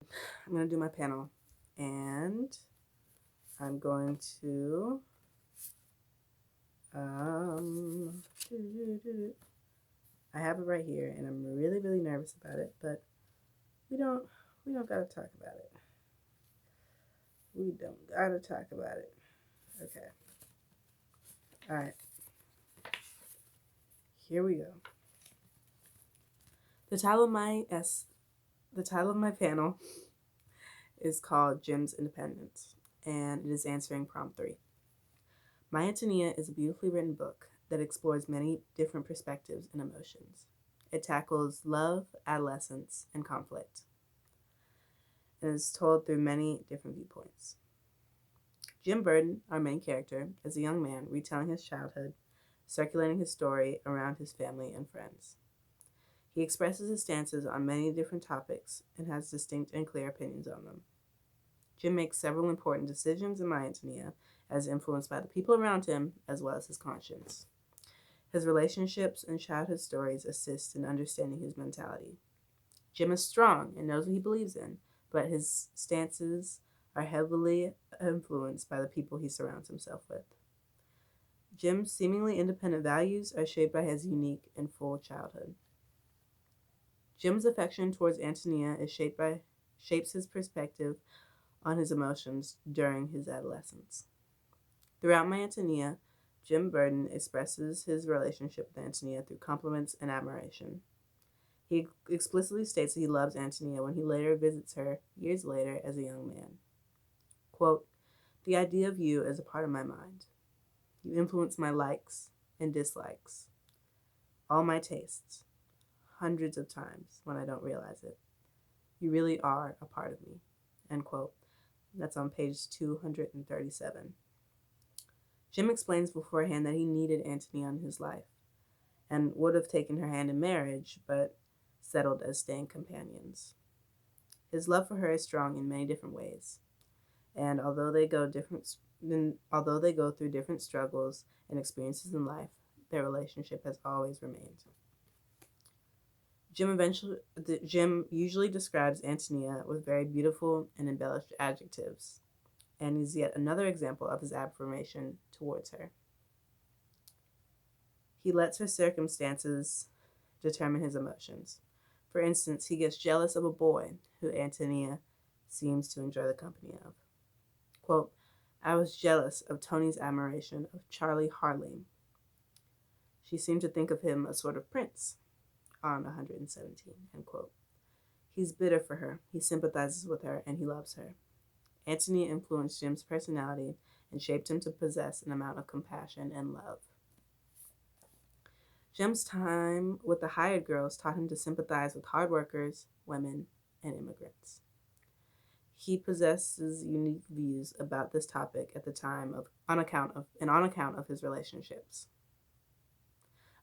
I'm going to do my panel, and I'm going to um I have it right here, and I'm really really nervous about it, but we don't we don't got to talk about it. We don't got to talk about it. Okay. All right. Here we go. The title of my panel is called Jim's Independence, and it is answering prompt 3. My Antonia is a beautifully written book that explores many different perspectives and emotions. It tackles love, adolescence, and conflict, and is told through many different viewpoints. Jim Burden, our main character, is a young man retelling his childhood, circulating his story around his family and friends. He expresses his stances on many different topics and has distinct and clear opinions on them. Jim makes several important decisions in My Antonia as influenced by the people around him as well as his conscience. His relationships and childhood stories assist in understanding his mentality. Jim is strong and knows what he believes in, but his stances are heavily influenced by the people he surrounds himself with. Jim's seemingly independent values are shaped by his unique and full childhood. Jim's affection towards Antonia shapes his perspective on his emotions during his adolescence. Throughout My Antonia, Jim Burden expresses his relationship with Antonia through compliments and admiration. He explicitly states that he loves Antonia when he later visits her years later as a young man. Quote, "The idea of you is a part of my mind. You influence my likes and dislikes, all my tastes, hundreds of times when I don't realize it. You really are a part of me." End quote. That's on page 237. Jim explains beforehand that he needed Antonia in his life and would have taken her hand in marriage, but settled as staying companions. His love for her is strong in many different ways, and although they go through different struggles and experiences in life, their relationship has always remained. Jim usually describes Antonia with very beautiful and embellished adjectives, and is yet another example of his affirmation towards her. He lets her circumstances determine his emotions. For instance, he gets jealous of a boy who Antonia seems to enjoy the company of. Quote, "I was jealous of Tony's admiration of Charlie Harling. She seemed to think of him a sort of prince," on 117, end quote. He's bitter for her, he sympathizes with her, and he loves her. Antonia influenced Jim's personality and shaped him to possess an amount of compassion and love. Jim's time with the hired girls taught him to sympathize with hard workers, women, and immigrants. He possesses unique views about this topic at the time on account of his relationships.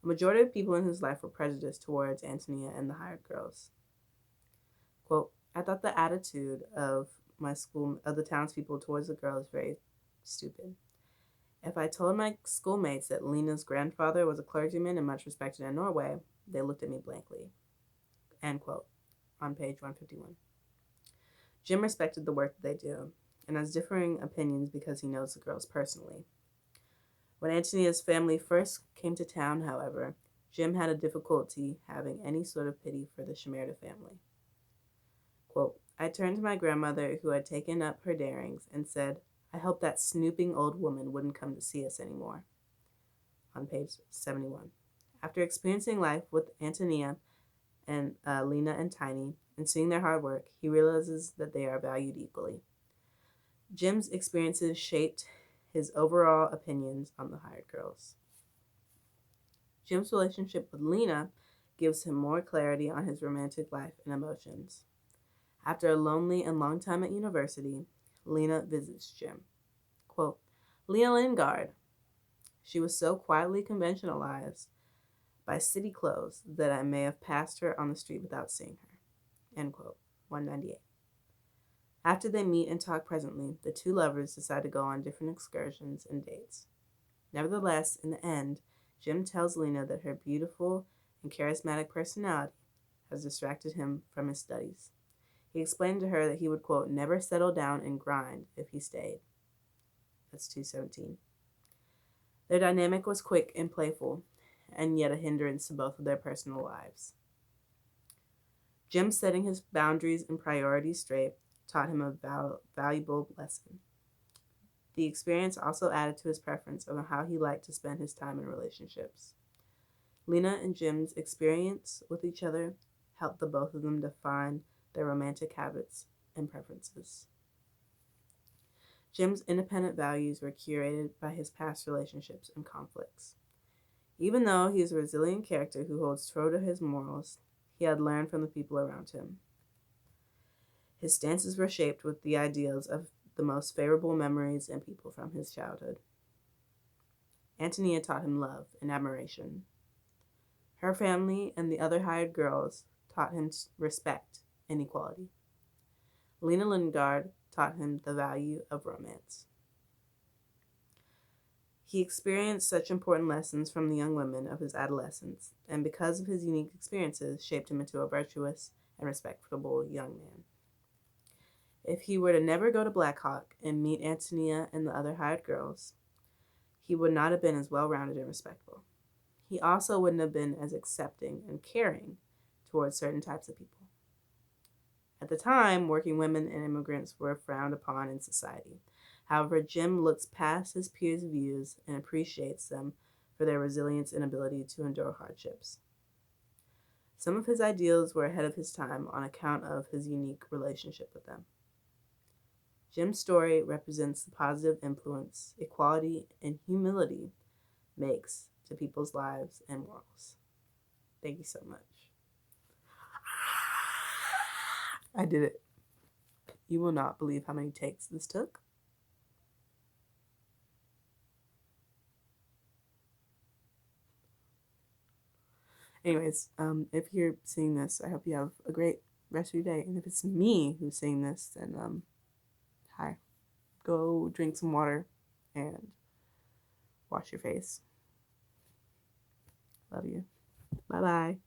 A majority of people in his life were prejudiced towards Antonia and the hired girls. Quote, "I thought the attitude of the townspeople towards the girls was very stupid. If I told my schoolmates that Lena's grandfather was a clergyman and much respected in Norway, they looked at me blankly." End quote, on page 151. Jim respected the work that they do, and has differing opinions because he knows the girls personally. When Antonia's family first came to town, however, Jim had a difficulty having any sort of pity for the Shimerda family. Quote, "I turned to my grandmother, who had taken up her darings, and said, 'I hope that snooping old woman wouldn't come to see us anymore.'" On page 71. After experiencing life with Antonia and Lena and Tiny, and seeing their hard work, he realizes that they are valued equally. Jim's experiences shaped his overall opinions on the hired girls. Jim's relationship with Lena gives him more clarity on his romantic life and emotions. After a lonely and long time at university, Lena visits Jim. Quote, "Lena Lingard. She was so quietly conventionalized by city clothes that I may have passed her on the street without seeing her." End quote, 198. After they meet and talk presently, the two lovers decide to go on different excursions and dates. Nevertheless, in the end, Jim tells Lena that her beautiful and charismatic personality has distracted him from his studies. He explained to her that he would, quote, never settle down and grind if he stayed. That's 217. Their dynamic was quick and playful, and yet a hindrance to both of their personal lives. Jim setting his boundaries and priorities straight taught him a valuable lesson. The experience also added to his preference on how he liked to spend his time in relationships. Lena and Jim's experience with each other helped the both of them define their romantic habits and preferences. Jim's independent values were curated by his past relationships and conflicts. Even though he is a resilient character who holds true to his morals, he had learned from the people around him. His stances were shaped with the ideals of the most favorable memories and people from his childhood. Antonia taught him love and admiration. Her family and the other hired girls taught him respect and equality. Lena Lingard taught him the value of romance. He experienced such important lessons from the young women of his adolescence, and because of his unique experiences, shaped him into a virtuous and respectable young man. If he were to never go to Black Hawk and meet Antonia and the other hired girls, he would not have been as well-rounded and respectful. He also wouldn't have been as accepting and caring towards certain types of people. At the time, working women and immigrants were frowned upon in society. However, Jim looks past his peers' views and appreciates them for their resilience and ability to endure hardships. Some of his ideals were ahead of his time on account of his unique relationship with them. Jim's story represents the positive influence equality and humility makes to people's lives and morals. Thank you so much. I did it. You will not believe how many takes this took. Anyways, if you're seeing this, I hope you have a great rest of your day. And if it's me who's seeing this, then hi. Go drink some water and wash your face. Love you. Bye-bye.